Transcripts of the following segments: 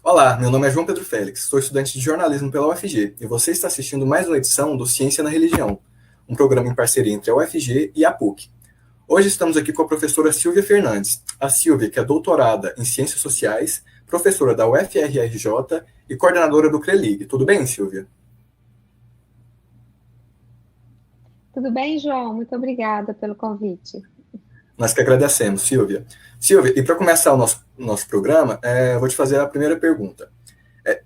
Olá, meu nome é João Pedro Félix, sou estudante de jornalismo pela UFG e você está assistindo mais uma edição do Ciência na Religião, um programa em parceria entre a UFG e a PUC. Hoje estamos aqui com a professora Silvia Fernandes. A Silvia, que é doutorada em Ciências Sociais, professora da UFRRJ e coordenadora do CRELIG. Tudo bem, Silvia? Tudo bem, João? Muito obrigada pelo convite. Nós que agradecemos, Silvia. Silvia, e para começar o nosso programa, eu vou te fazer a primeira pergunta.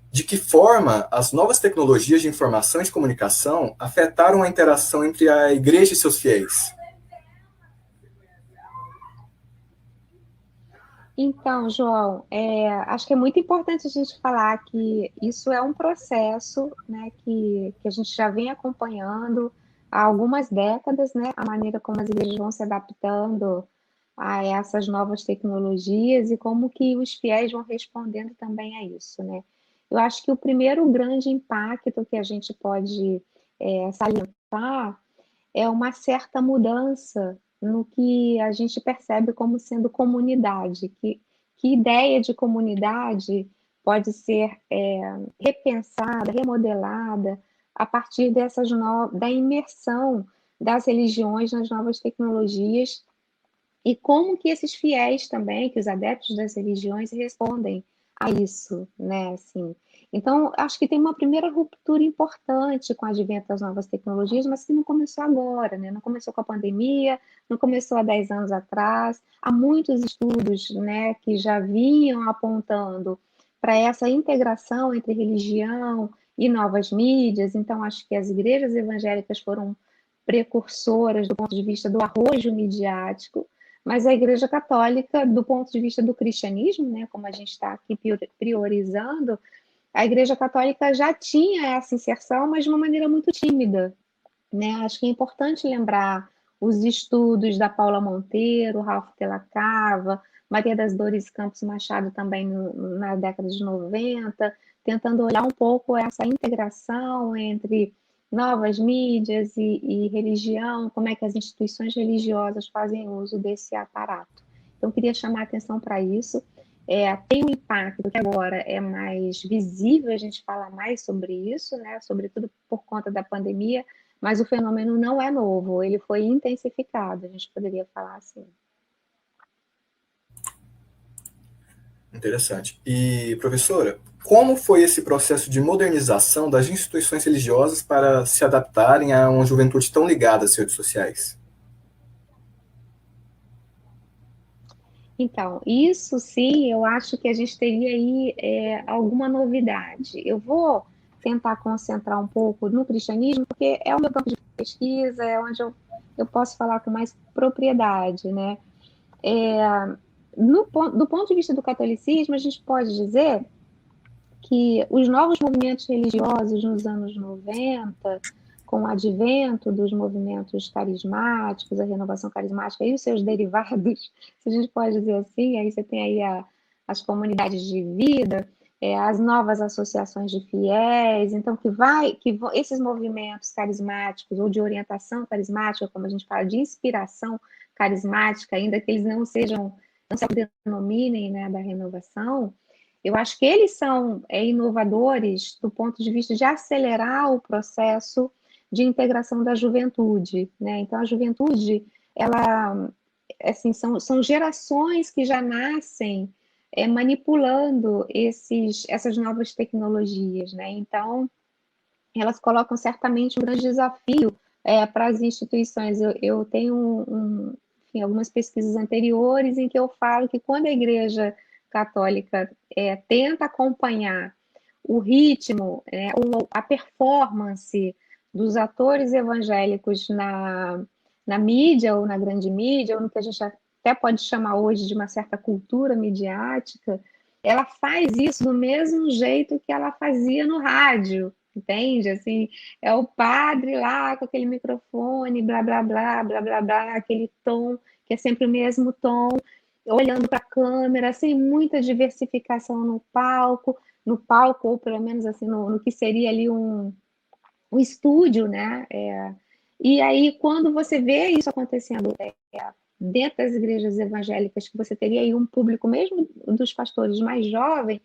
De que forma as novas tecnologias de informação e de comunicação afetaram a interação entre a igreja e seus fiéis? Então, João, acho que é muito importante a gente falar que isso é um processo, né, que a gente já vem acompanhando há algumas décadas, né, a maneira como as igrejas vão se adaptando a essas novas tecnologias e como que os fiéis vão respondendo também a isso, né? Eu acho que o primeiro grande impacto que a gente pode salientar é uma certa mudança no que a gente percebe como sendo comunidade, que ideia de comunidade pode ser repensada, remodelada a partir da imersão das religiões nas novas tecnologias e como que esses fiéis também, que os adeptos das religiões respondem a isso, né? Assim, então, acho que tem uma primeira ruptura importante com o advento das novas tecnologias, mas que não começou agora, né? Não começou com a pandemia, não começou há 10 anos atrás. Há muitos estudos, né, que já vinham apontando para essa integração entre religião e novas mídias. Então, acho que as igrejas evangélicas foram precursoras do ponto de vista do arrojo midiático, mas a Igreja Católica, do ponto de vista do cristianismo, né, como a gente está aqui priorizando, a Igreja Católica já tinha essa inserção, mas de uma maneira muito tímida, né? Acho que é importante lembrar os estudos da Paula Monteiro, Ralph de la Cava, Maria das Dores Campos Machado também na década de 90, tentando olhar um pouco essa integração entre novas mídias e religião, como é que as instituições religiosas fazem uso desse aparato. Então, queria chamar a atenção para isso. Tem um impacto que agora é mais visível, a gente fala mais sobre isso, né? Sobretudo por conta da pandemia, mas o fenômeno não é novo, ele foi intensificado, a gente poderia falar assim. Interessante. E, professora, como foi esse processo de modernização das instituições religiosas para se adaptarem a uma juventude tão ligada às redes sociais? Então, isso sim, eu acho que a gente teria aí alguma novidade. Eu vou tentar concentrar um pouco no cristianismo, porque é o meu campo de pesquisa, é onde eu posso falar com mais propriedade, né? Do ponto de vista do catolicismo, a gente pode dizer que os novos movimentos religiosos nos anos 90, com o advento dos movimentos carismáticos, a renovação carismática e os seus derivados, se a gente pode dizer assim, aí você tem aí as comunidades de vida, as novas associações de fiéis, então esses movimentos carismáticos ou de orientação carismática, como a gente fala, de inspiração carismática, ainda que eles não se denominem, né, da renovação, eu acho que eles são inovadores do ponto de vista de acelerar o processo de integração da juventude, né? Então, a juventude, ela, assim, são gerações que já nascem manipulando essas novas tecnologias, né? Então, elas colocam certamente um grande desafio para as instituições. Eu tenho enfim, algumas pesquisas anteriores em que eu falo que quando a Igreja Católica tenta acompanhar o ritmo, a performance dos atores evangélicos na mídia ou na grande mídia, ou no que a gente até pode chamar hoje de uma certa cultura midiática, ela faz isso do mesmo jeito que ela fazia no rádio, entende? Assim, é o padre lá com aquele microfone, blá, blá, blá, blá, blá, blá, aquele tom, que é sempre o mesmo tom, olhando para a câmera, sem muita diversificação no palco, ou pelo menos assim, no que seria ali um estúdio, né? E aí, quando você vê isso acontecendo dentro das igrejas evangélicas, que você teria aí um público, mesmo dos pastores mais jovens,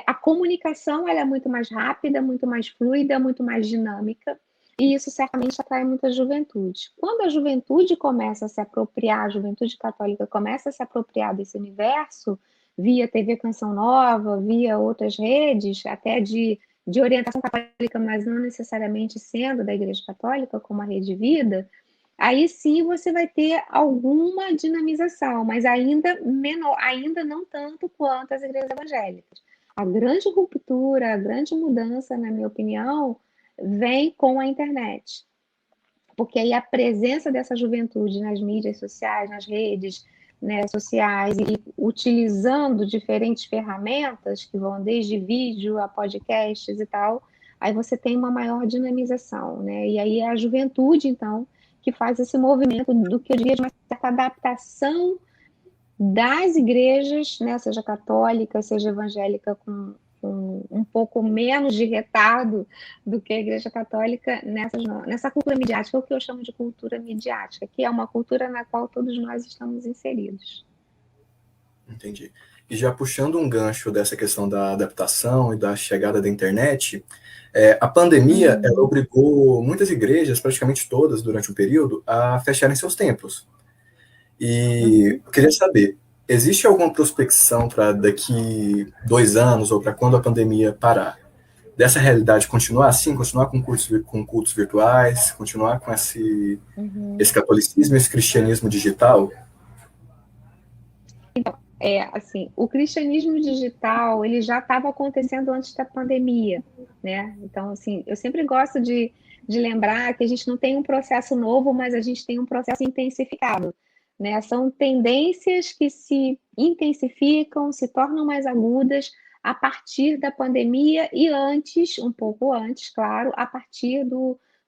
a comunicação ela é muito mais rápida, muito mais fluida, muito mais dinâmica, e isso certamente atrai muita juventude. Quando a juventude começa a se apropriar, a juventude católica começa a se apropriar desse universo, via TV Canção Nova, via outras redes, até de orientação católica, mas não necessariamente sendo da Igreja Católica, como a Rede Vida, aí sim você vai ter alguma dinamização, mas ainda menor, ainda não tanto quanto as igrejas evangélicas. A grande ruptura, a grande mudança, na minha opinião, vem com a internet. Porque aí a presença dessa juventude nas mídias sociais, nas redes, né, sociais, e utilizando diferentes ferramentas, que vão desde vídeo a podcasts e tal, aí você tem uma maior dinamização, né? E aí é a juventude, então, que faz esse movimento do que eu diria de uma certa adaptação das igrejas, né, seja católica, seja evangélica, com um pouco menos de retardo do que a igreja católica nessa cultura midiática, o que eu chamo de cultura midiática, que é uma cultura na qual todos nós estamos inseridos. Entendi. E já puxando um gancho dessa questão da adaptação e da chegada da internet, a pandemia ela obrigou muitas igrejas, praticamente todas, durante um período, a fecharem seus templos. E eu queria saber, existe alguma prospecção para daqui 2 anos ou para quando a pandemia parar, dessa realidade continuar assim, continuar com cultos virtuais, continuar com esse catolicismo, esse cristianismo digital? Assim, o cristianismo digital, ele já estava acontecendo antes da pandemia, né? Então, assim, eu sempre gosto de lembrar que a gente não tem um processo novo, mas a gente tem um processo intensificado, né? São tendências que se intensificam, se tornam mais agudas a partir da pandemia e antes, um pouco antes, claro, a partir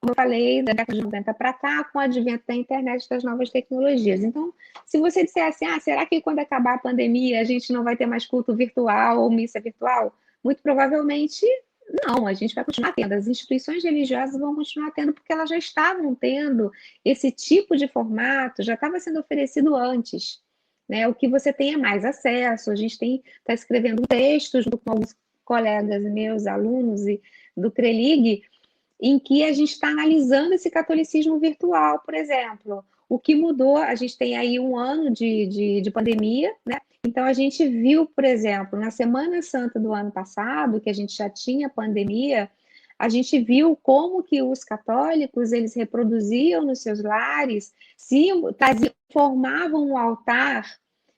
como eu falei, da década de 90 para cá, com o advento da internet e das novas tecnologias. Então, se você disser assim, será que quando acabar a pandemia a gente não vai ter mais culto virtual ou missa virtual? Muito provavelmente não, a gente vai continuar tendo. As instituições religiosas vão continuar tendo, porque elas já estavam tendo esse tipo de formato, já estava sendo oferecido antes. Né? O que você tem é mais acesso, a gente está escrevendo textos com alguns colegas meus, alunos do CRELIG, em que a gente está analisando esse catolicismo virtual, por exemplo. O que mudou, a gente tem aí um ano de pandemia, né? Então a gente viu, por exemplo, na Semana Santa do ano passado, que a gente já tinha pandemia, a gente viu como que os católicos, eles reproduziam nos seus lares, formavam um altar,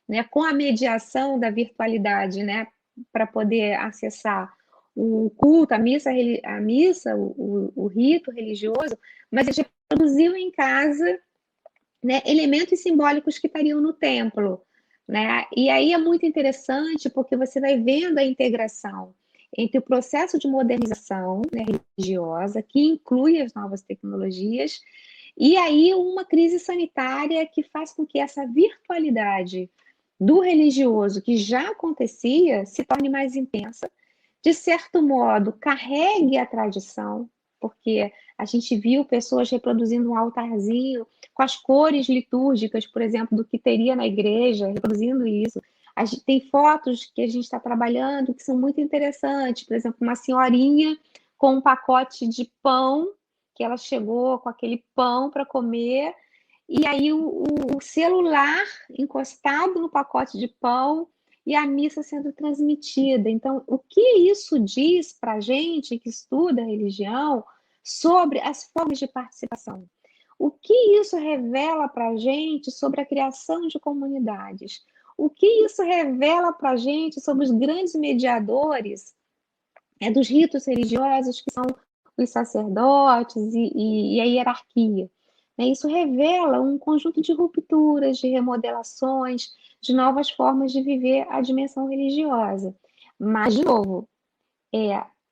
né, com a mediação da virtualidade, né, para poder acessar o culto, a missa o rito religioso, mas eles reproduziam em casa, né, elementos simbólicos que estariam no templo. Né? E aí é muito interessante porque você vai vendo a integração entre o processo de modernização, né, religiosa, que inclui as novas tecnologias, e aí uma crise sanitária que faz com que essa virtualidade do religioso, que já acontecia, se torne mais intensa, de certo modo, carregue a tradição, porque a gente viu pessoas reproduzindo um altarzinho com as cores litúrgicas, por exemplo, do que teria na igreja, reproduzindo isso. Tem fotos que a gente está trabalhando que são muito interessantes, por exemplo, uma senhorinha com um pacote de pão, que ela chegou com aquele pão para comer, e aí o celular encostado no pacote de pão, e a missa sendo transmitida. Então, o que isso diz para a gente que estuda a religião sobre as formas de participação? O que isso revela para a gente sobre a criação de comunidades? O que isso revela para a gente sobre os grandes mediadores dos ritos religiosos, que são os sacerdotes e a hierarquia? Isso revela um conjunto de rupturas, de remodelações, de novas formas de viver a dimensão religiosa. Mas, de novo,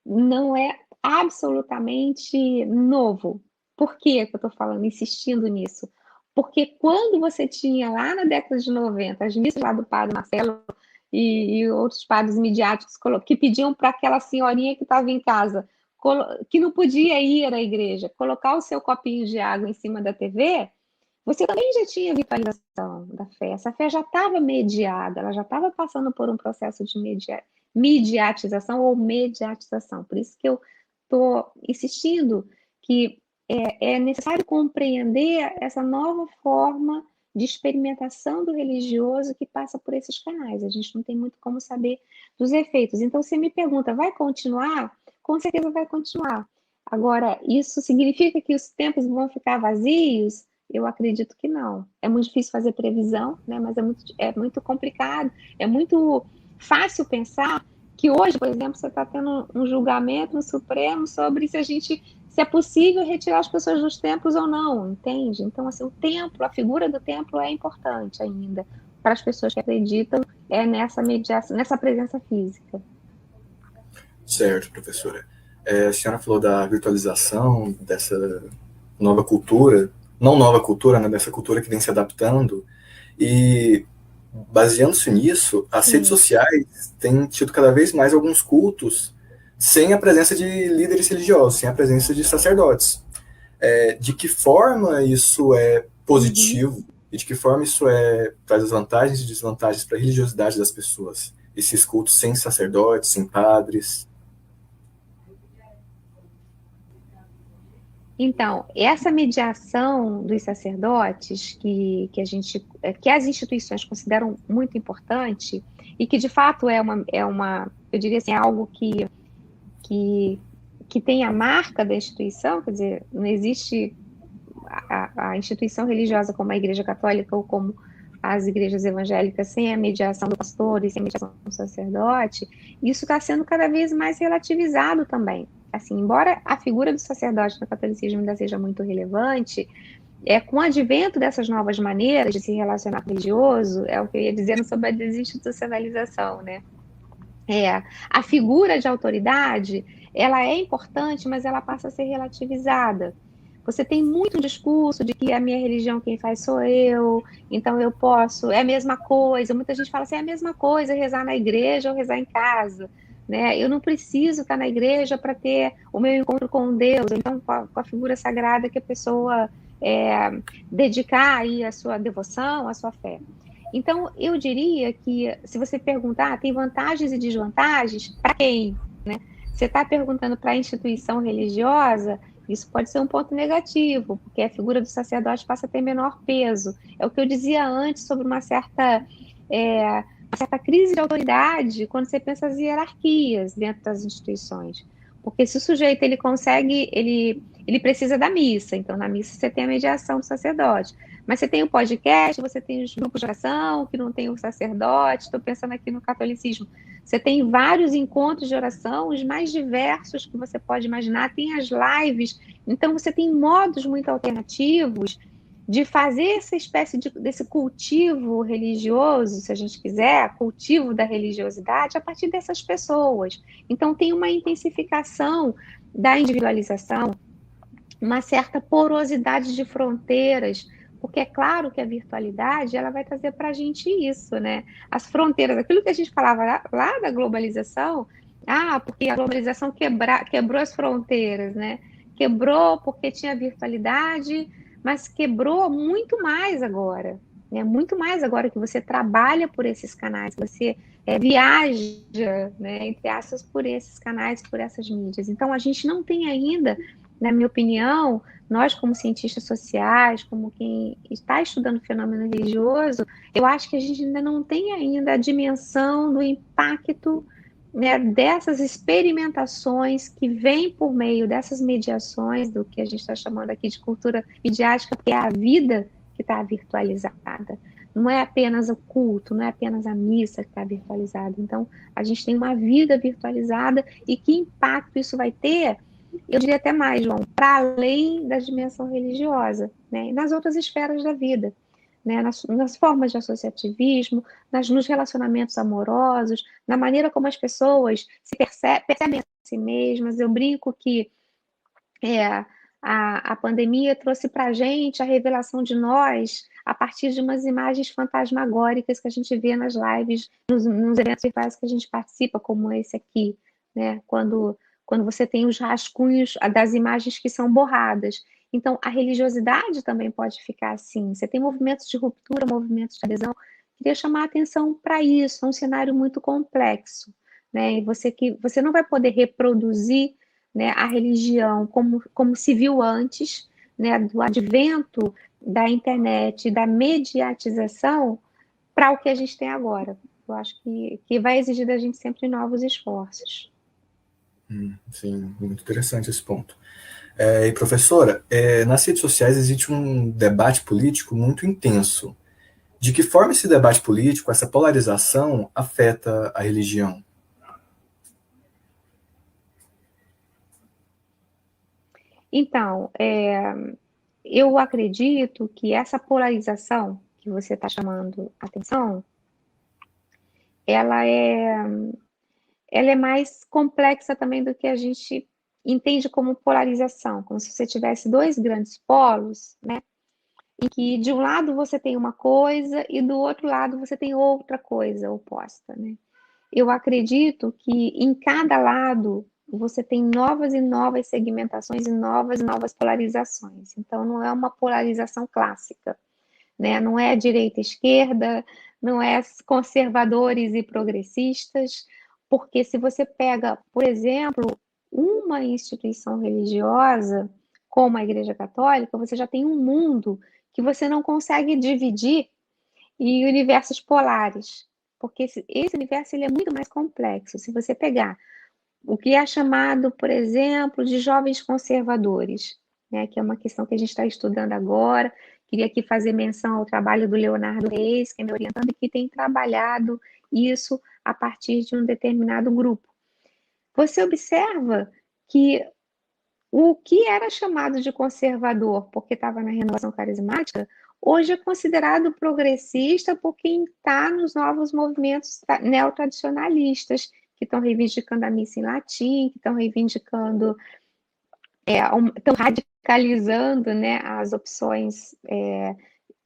não é absolutamente novo. Por que eu estou falando, insistindo nisso? Porque quando você tinha lá na década de 90 as missas lá do padre Marcelo e outros padres midiáticos que pediam para aquela senhorinha que estava em casa, que não podia ir à igreja, colocar o seu copinho de água em cima da TV, você também já tinha vitalização da fé. Essa fé já estava mediada, ela já estava passando por um processo de midiatização ou mediatização. Por isso que eu estou insistindo que é necessário compreender essa nova forma de experimentação do religioso que passa por esses canais. A gente não tem muito como saber dos efeitos. Então, você me pergunta, vai continuar? Com certeza vai continuar. Agora, isso significa que os templos vão ficar vazios? Eu acredito que não. É muito difícil fazer previsão, né? Mas é muito complicado, é muito fácil pensar que hoje, por exemplo, você está tendo um julgamento no Supremo sobre se é possível retirar as pessoas dos templos ou não, entende? Então, assim, o templo, a figura do templo é importante ainda para as pessoas que acreditam nessa mediação, nessa presença física. Certo, professora. A senhora falou da virtualização, dessa nova cultura, não nova cultura, né, dessa cultura que vem se adaptando, e baseando-se nisso, as redes sociais têm tido cada vez mais alguns cultos sem a presença de líderes religiosos, sem a presença de sacerdotes. De que forma isso é positivo e de que forma isso traz as vantagens e desvantagens para a religiosidade das pessoas? Esses cultos sem sacerdotes, sem padres. Então, essa mediação dos sacerdotes que as instituições consideram muito importante e que de fato eu diria assim, é algo que tem a marca da instituição, quer dizer, não existe a instituição religiosa como a Igreja Católica ou como as igrejas evangélicas sem a mediação do pastor e sem a mediação do sacerdote. Isso está sendo cada vez mais relativizado também. Assim, embora a figura do sacerdote no catolicismo ainda seja muito relevante, com o advento dessas novas maneiras de se relacionar com o religioso, é o que eu ia dizendo sobre a desinstitucionalização, né? A figura de autoridade, ela é importante, mas ela passa a ser relativizada. Você tem muito discurso de que a minha religião quem faz sou eu, então eu posso, é a mesma coisa. Muita gente fala assim, é a mesma coisa rezar na igreja ou rezar em casa. Né? Eu não preciso estar na igreja para ter o meu encontro com Deus, então com a figura sagrada que a pessoa dedicar aí a sua devoção, a sua fé. Então, eu diria que, se você perguntar, tem vantagens e desvantagens para quem? Né? Você está perguntando para a instituição religiosa, isso pode ser um ponto negativo, porque a figura do sacerdote passa a ter menor peso. É o que eu dizia antes sobre uma certa crise de autoridade quando você pensa as hierarquias dentro das instituições. Porque se o sujeito ele consegue, ele precisa da missa, então na missa você tem a mediação do sacerdote. Mas você tem o podcast, você tem os grupos de oração, que não tem o sacerdote, estou pensando aqui no catolicismo. Você tem vários encontros de oração, os mais diversos que você pode imaginar, tem as lives, então você tem modos muito alternativos de fazer essa espécie desse cultivo religioso, se a gente quiser, cultivo da religiosidade, a partir dessas pessoas. Então, tem uma intensificação da individualização, uma certa porosidade de fronteiras, porque é claro que a virtualidade ela vai trazer para a gente isso, né? As fronteiras, aquilo que a gente falava lá da globalização, porque a globalização quebrou as fronteiras, né? Quebrou porque tinha virtualidade, mas quebrou muito mais agora, né? Muito mais agora que você trabalha por esses canais, você viaja, né, entre aspas, por esses canais, por essas mídias. Então, a gente não tem ainda, na minha opinião, nós como cientistas sociais, como quem está estudando o fenômeno religioso, eu acho que a gente ainda não tem ainda a dimensão do impacto, né, dessas experimentações que vêm por meio dessas mediações, do que a gente está chamando aqui de cultura midiática, que é a vida que está virtualizada. Não é apenas o culto, não é apenas a missa que está virtualizada. Então, a gente tem uma vida virtualizada e que impacto isso vai ter, eu diria até mais, João, para além da dimensão religiosa, né, e nas outras esferas da vida. Né, nas formas de associativismo, nos relacionamentos amorosos, na maneira como as pessoas se percebem a si mesmas. Eu brinco que a pandemia trouxe para a gente a revelação de nós a partir de umas imagens fantasmagóricas que a gente vê nas lives, nos eventos virtuais que a gente participa, como esse aqui, né? Quando você tem os rascunhos das imagens que são borradas. Então, a religiosidade também pode ficar assim. Você tem movimentos de ruptura, movimentos de adesão. Queria chamar a atenção para isso, é um cenário muito complexo. né? E você não vai poder reproduzir, né, a religião como se viu antes, né, do advento da internet, da mediatização para o que a gente tem agora. Eu acho que vai exigir da gente sempre novos esforços. Sim, muito interessante esse ponto. E professora, nas redes sociais existe um debate político muito intenso. De que forma esse debate político, essa polarização, afeta a religião? Então, eu acredito que essa polarização que você está chamando atenção, ela é, ela é mais complexa também do que a gente entende como polarização, como se você tivesse dois grandes polos, né? Em que de um lado você tem uma coisa e do outro lado você tem outra coisa oposta, né? Eu acredito que em cada lado você tem novas e novas segmentações e novas polarizações. Então, não é uma polarização clássica, né? Não é direita e esquerda, não é conservadores e progressistas, porque se você pega, por exemplo, uma instituição religiosa, como a Igreja Católica, você já tem um mundo que você não consegue dividir em universos polares, porque esse universo ele é muito mais complexo. Se você pegar o que é chamado, por exemplo, de jovens conservadores, né, que é uma questão que a gente está estudando agora. Queria aqui fazer menção ao trabalho do Leonardo Reis, que é meu orientando, e que tem trabalhado isso a partir de um determinado grupo. Você observa que o que era chamado de conservador porque estava na renovação carismática, hoje é considerado progressista por quem está nos novos movimentos neotradicionalistas, que estão reivindicando a missa em latim, que estão reivindicando, estão radicalizando, né, as opções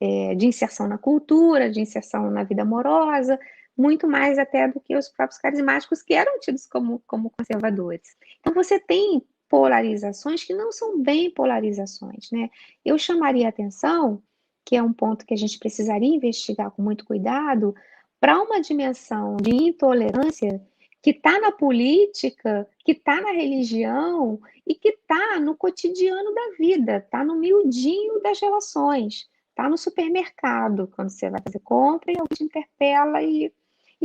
de inserção na cultura, de inserção na vida amorosa, muito mais até do que os próprios carismáticos, que eram tidos como conservadores. Então, você tem polarizações que não são bem polarizações, né? Eu chamaria a atenção, que é um ponto que a gente precisaria investigar com muito cuidado, para uma dimensão de intolerância que está na política, que está na religião e que está no cotidiano da vida, está no miudinho das relações. Está no supermercado, quando você vai fazer compra e alguém te interpela e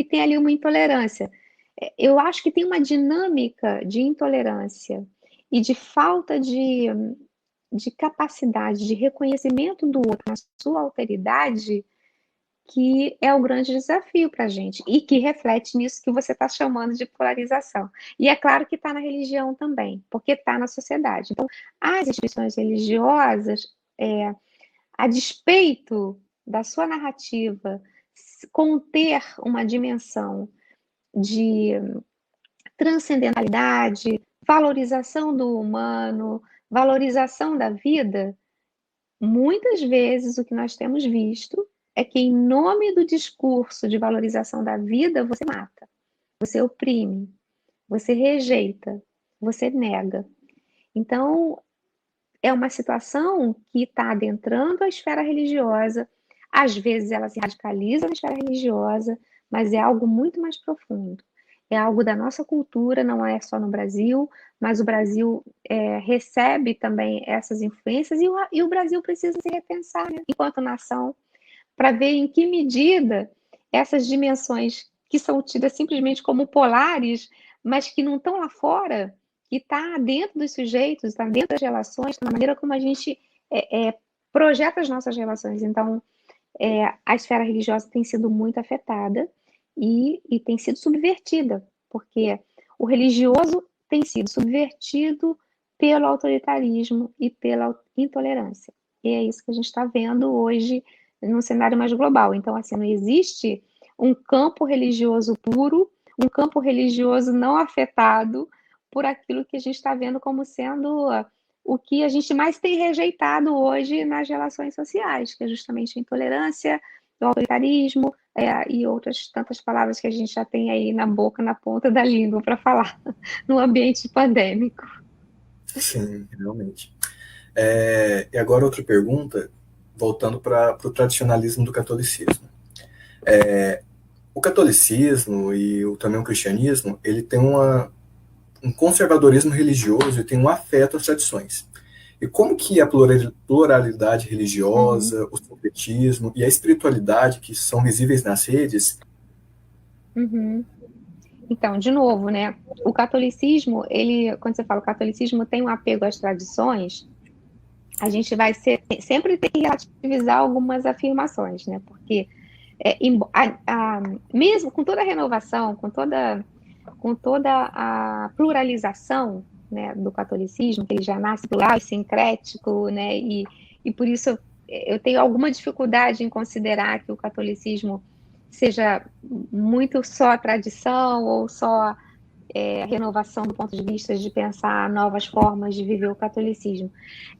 tem ali uma intolerância. Eu acho que tem uma dinâmica de intolerância e de falta de capacidade de reconhecimento do outro na sua alteridade que é o grande desafio para a gente e que reflete nisso que você está chamando de polarização. E é claro que está na religião também, porque está na sociedade. Então, as instituições religiosas, a despeito da sua narrativa conter uma dimensão de transcendentalidade, valorização do humano, valorização da vida, muitas vezes o que nós temos visto é que, em nome do discurso de valorização da vida, você mata, você oprime, você rejeita, você nega. Então, é uma situação que está adentrando a esfera religiosa. Às vezes ela se radicaliza na esfera religiosa, mas é algo muito mais profundo. É algo da nossa cultura, não é só no Brasil, mas o Brasil recebe também essas influências e o Brasil precisa se repensar, né, enquanto nação, para ver em que medida essas dimensões que são tidas simplesmente como polares, mas que não estão lá fora, que está dentro dos sujeitos, está dentro das relações, está na maneira como a gente projeta as nossas relações. Então, a esfera religiosa tem sido muito afetada e tem sido subvertida, porque o religioso tem sido subvertido pelo autoritarismo e pela intolerância. E é isso que a gente está vendo hoje num cenário mais global. Então, assim, não existe um campo religioso puro, um campo religioso não afetado por aquilo que a gente está vendo como sendo o que a gente mais tem rejeitado hoje nas relações sociais, que é justamente a intolerância, o autoritarismo e outras tantas palavras que a gente já tem aí na boca, na ponta da língua para falar no ambiente pandêmico. Sim, realmente. E agora outra pergunta, voltando para o tradicionalismo do catolicismo. O catolicismo e também o cristianismo, ele tem um conservadorismo religioso e tem um afeto às tradições. E como que a pluralidade Uhum. religiosa, o sincretismo e a espiritualidade que são visíveis nas redes. Uhum. Então, de novo, né? O catolicismo, quando você fala o catolicismo tem um apego às tradições, a gente vai sempre ter que relativizar algumas afirmações, né? Porque mesmo com toda a renovação, com toda a pluralização, né, do catolicismo, que ele já nasce plural e sincrético, né? E por isso eu tenho alguma dificuldade em considerar que o catolicismo seja muito só tradição ou só renovação do ponto de vista de pensar novas formas de viver o catolicismo.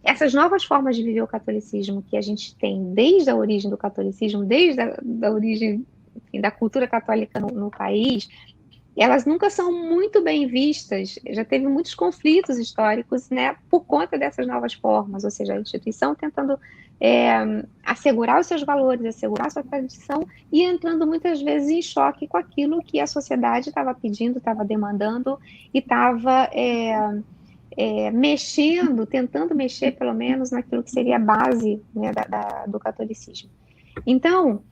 Essas novas formas de viver o catolicismo que a gente tem desde a origem do catolicismo, desde a origem, enfim, da cultura católica no país, elas nunca são muito bem vistas, já teve muitos conflitos históricos, né, por conta dessas novas formas, ou seja, a instituição tentando assegurar os seus valores, assegurar a sua tradição e entrando muitas vezes em choque com aquilo que a sociedade estava pedindo, estava demandando e estava mexendo, tentando mexer pelo menos naquilo que seria a base, né, do catolicismo. Então,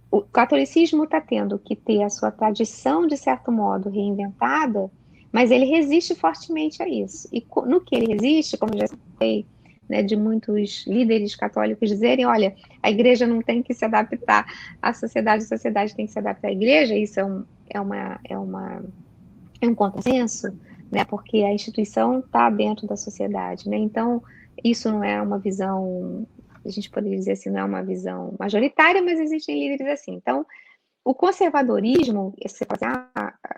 o catolicismo está tendo que ter a sua tradição, de certo modo, reinventada, mas ele resiste fortemente a isso. E no que ele resiste, como já sei, né, de muitos líderes católicos dizerem, olha, a igreja não tem que se adaptar à sociedade, a sociedade tem que se adaptar à igreja, isso é um contrassenso, né, porque a instituição está dentro da sociedade, né, então isso não é uma visão, a gente poderia dizer assim, não é uma visão majoritária, mas existem líderes assim. Então, o conservadorismo,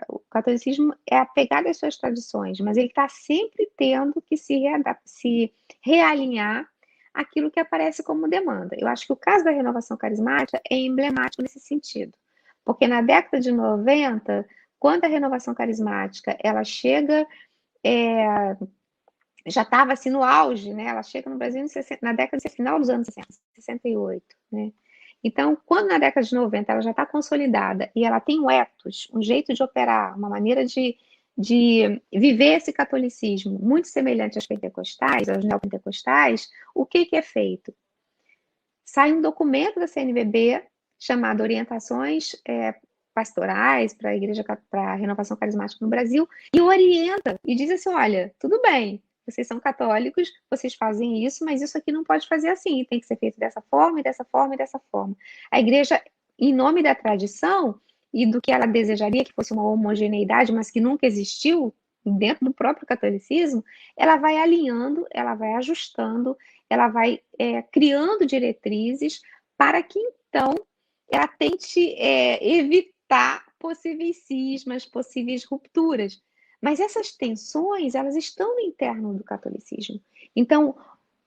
o catolicismo é apegado às suas tradições, mas ele está sempre tendo que se realinhar aquilo que aparece como demanda. Eu acho que o caso da renovação carismática é emblemático nesse sentido, porque na década de 90, quando a renovação carismática ela chega, já estava assim no auge, né? Ela chega no Brasil na década de final dos anos 60, 68, né? Então, quando na década de 90 ela já está consolidada e ela tem um ethos, um jeito de operar, uma maneira de viver esse catolicismo muito semelhante aos pentecostais, aos neopentecostais, o que é feito? Sai um documento da CNBB chamado Orientações Pastorais para a Igreja, para a Renovação Carismática no Brasil, e orienta e diz assim: olha, tudo bem, vocês são católicos, vocês fazem isso, mas isso aqui não pode fazer assim, tem que ser feito dessa forma, e dessa forma, e dessa forma. A igreja, em nome da tradição e do que ela desejaria que fosse uma homogeneidade, mas que nunca existiu dentro do próprio catolicismo, ela vai alinhando, ela vai ajustando, ela vai criando diretrizes para que, então, ela tente evitar possíveis cismas, possíveis rupturas. Mas essas tensões, elas estão no interno do catolicismo. Então,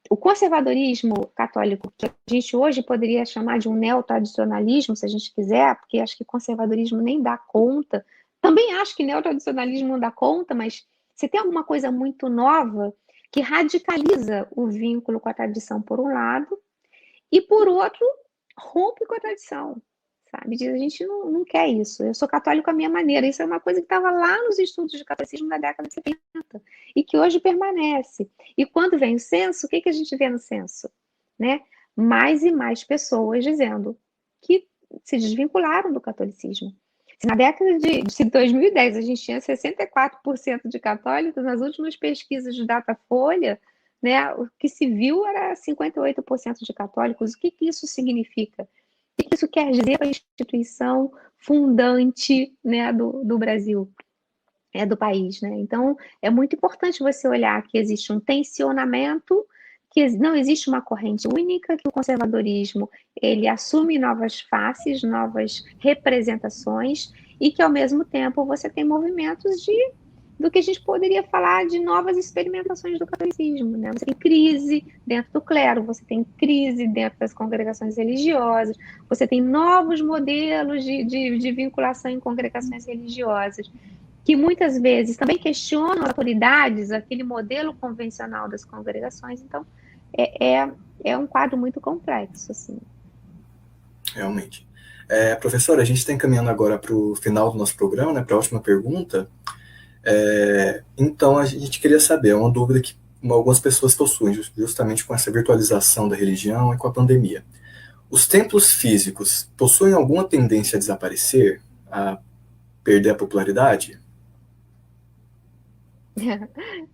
o conservadorismo católico, que a gente hoje poderia chamar de um neotradicionalismo, se a gente quiser, porque acho que conservadorismo nem dá conta. Também acho que neotradicionalismo não dá conta, mas se tem alguma coisa muito nova que radicaliza o vínculo com a tradição, por um lado, e por outro, rompe com a tradição, sabe? Diz, a gente não quer isso. Eu sou católico à minha maneira. Isso é uma coisa que estava lá nos estudos de catolicismo da década de 70 e que hoje permanece. E quando vem o censo, o que a gente vê no censo? Né? Mais e mais pessoas dizendo que se desvincularam do catolicismo. Se na década de 2010 a gente tinha 64% de católicos, nas últimas pesquisas de Datafolha, né, o que se viu era 58% de católicos. O que isso significa? O que isso quer dizer para a instituição fundante, né, do Brasil, do país, né? Então, é muito importante você olhar que existe um tensionamento, que não existe uma corrente única, que o conservadorismo ele assume novas faces, novas representações, e que, ao mesmo tempo, você tem movimentos do que a gente poderia falar de novas experimentações do catolicismo, né? Você tem crise dentro do clero, você tem crise dentro das congregações religiosas, você tem novos modelos de vinculação em congregações religiosas, que muitas vezes também questionam as autoridades, aquele modelo convencional das congregações. Então, é um quadro muito complexo, assim. Realmente. Professora, a gente está encaminhando agora para o final do nosso programa, né, para a última pergunta. Então, a gente queria saber, é uma dúvida que algumas pessoas possuem, justamente com essa virtualização da religião e com a pandemia. Os templos físicos possuem alguma tendência a desaparecer, a perder a popularidade?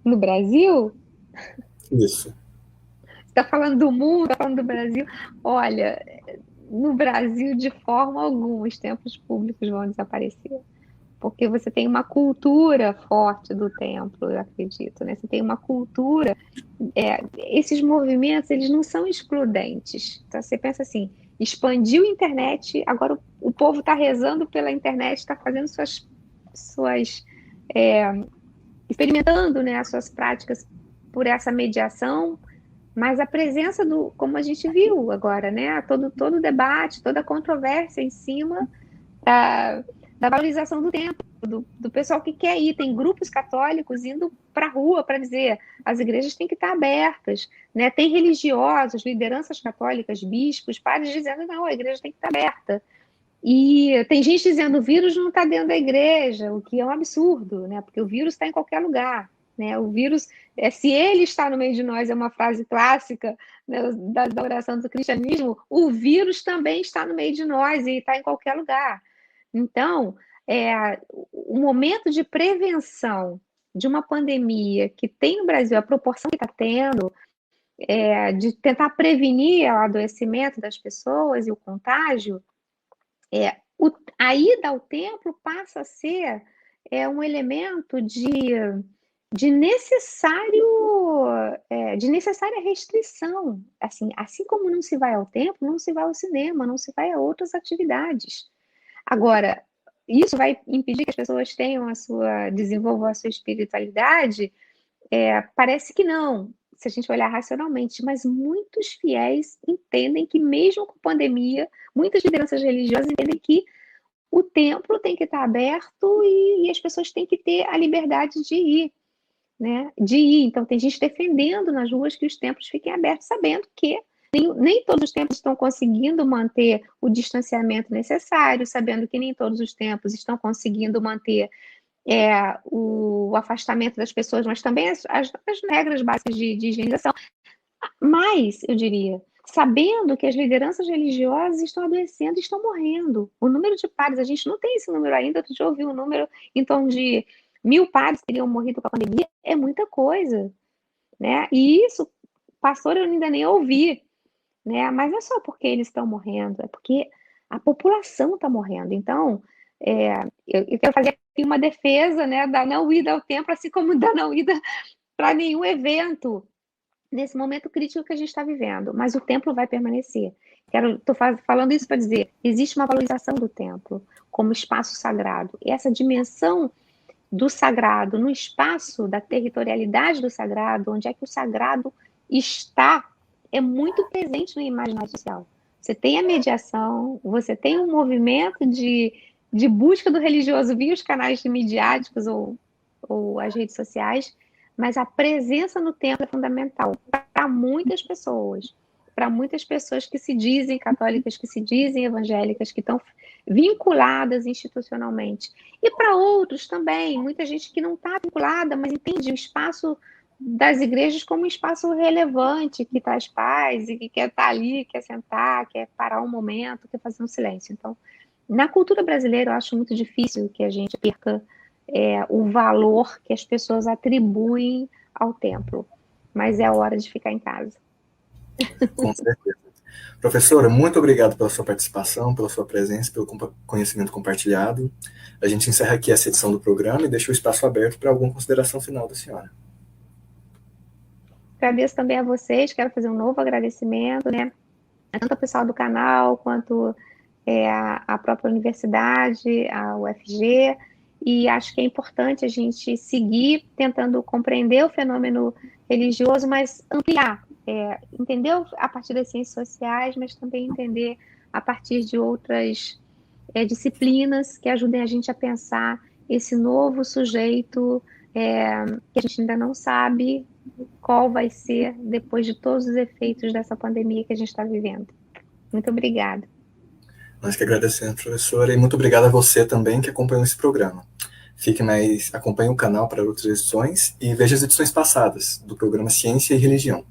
No Brasil? Isso. Você está falando do mundo, está falando do Brasil? Olha, no Brasil, de forma alguma, os templos públicos vão desaparecer. Porque você tem uma cultura forte do templo, eu acredito, né? Você tem uma cultura, esses movimentos, eles não são excludentes. Então, você pensa assim, expandiu a internet, agora o povo está rezando pela internet, está fazendo suas experimentando, né, as suas práticas por essa mediação, mas a presença como a gente viu agora, né, todo o debate, toda a controvérsia em cima da valorização do templo, do pessoal que quer ir. Tem grupos católicos indo para a rua para dizer as igrejas têm que estar abertas, né? Tem religiosos, lideranças católicas, bispos, padres dizendo não, a igreja tem que estar aberta. E tem gente dizendo o vírus não está dentro da igreja, o que é um absurdo, né? Porque o vírus está em qualquer lugar. Né? O vírus, se ele está no meio de nós, é uma frase clássica, né, da oração do cristianismo, o vírus também está no meio de nós e está em qualquer lugar. Então, o momento de prevenção de uma pandemia que tem no Brasil, a proporção que está tendo, de tentar prevenir o adoecimento das pessoas e o contágio, a ida ao templo passa a ser um elemento de necessária restrição. Assim como não se vai ao templo, não se vai ao cinema, não se vai a outras atividades. Agora, isso vai impedir que as pessoas desenvolvam a sua espiritualidade? Parece que não, se a gente olhar racionalmente, mas muitos fiéis entendem que mesmo com pandemia, muitas lideranças religiosas entendem que o templo tem que estar aberto e as pessoas têm que ter a liberdade de ir, né? De ir. Então, tem gente defendendo nas ruas que os templos fiquem abertos, sabendo que nem todos os templos estão conseguindo manter o distanciamento necessário, sabendo que nem todos os templos estão conseguindo manter o afastamento das pessoas, mas também as regras básicas de higienização. Mas, eu diria, sabendo que as lideranças religiosas estão adoecendo e estão morrendo. O número de padres, a gente não tem esse número ainda, outro dia eu ouvi um número em torno de 1.000 padres teriam morrido com a pandemia, é muita coisa, né? E isso, pastor, eu ainda nem ouvi, né? Mas não é só porque eles estão morrendo, é porque a população está morrendo. Então, eu quero fazer aqui uma defesa, né, da não ida ao templo, assim como da não ida para nenhum evento nesse momento crítico que a gente está vivendo, mas o templo vai permanecer. Estou falando isso para dizer, existe uma valorização do templo como espaço sagrado. E essa dimensão do sagrado, no espaço da territorialidade do sagrado, onde é que o sagrado está, é muito presente no imaginário social. Você tem a mediação, você tem um movimento de busca do religioso via os canais midiáticos ou as redes sociais, mas a presença no templo é fundamental para muitas pessoas que se dizem católicas, que se dizem evangélicas, que estão vinculadas institucionalmente. E para outros também, muita gente que não está vinculada, mas entende o espaço das igrejas como um espaço relevante, que traz paz e que quer estar ali, quer sentar, quer parar um momento, quer fazer um silêncio. Então, na cultura brasileira, eu acho muito difícil que a gente perca o valor que as pessoas atribuem ao templo. Mas é a hora de ficar em casa. Com certeza. Professora, muito obrigado pela sua participação, pela sua presença, pelo conhecimento compartilhado. A gente encerra aqui essa edição do programa e deixa o espaço aberto para alguma consideração final da senhora. Agradeço também a vocês, quero fazer um novo agradecimento, né? Tanto ao pessoal do canal, quanto a própria universidade, a UFG, e acho que é importante a gente seguir tentando compreender o fenômeno religioso, mas ampliar, entender a partir das ciências sociais, mas também entender a partir de outras disciplinas que ajudem a gente a pensar esse novo sujeito que a gente ainda não sabe qual vai ser depois de todos os efeitos dessa pandemia que a gente está vivendo. Muito obrigada. Nós que agradecemos, professora, e muito obrigado a você também que acompanhou esse programa. Acompanhe o canal para outras edições e veja as edições passadas do programa Ciência e Religião.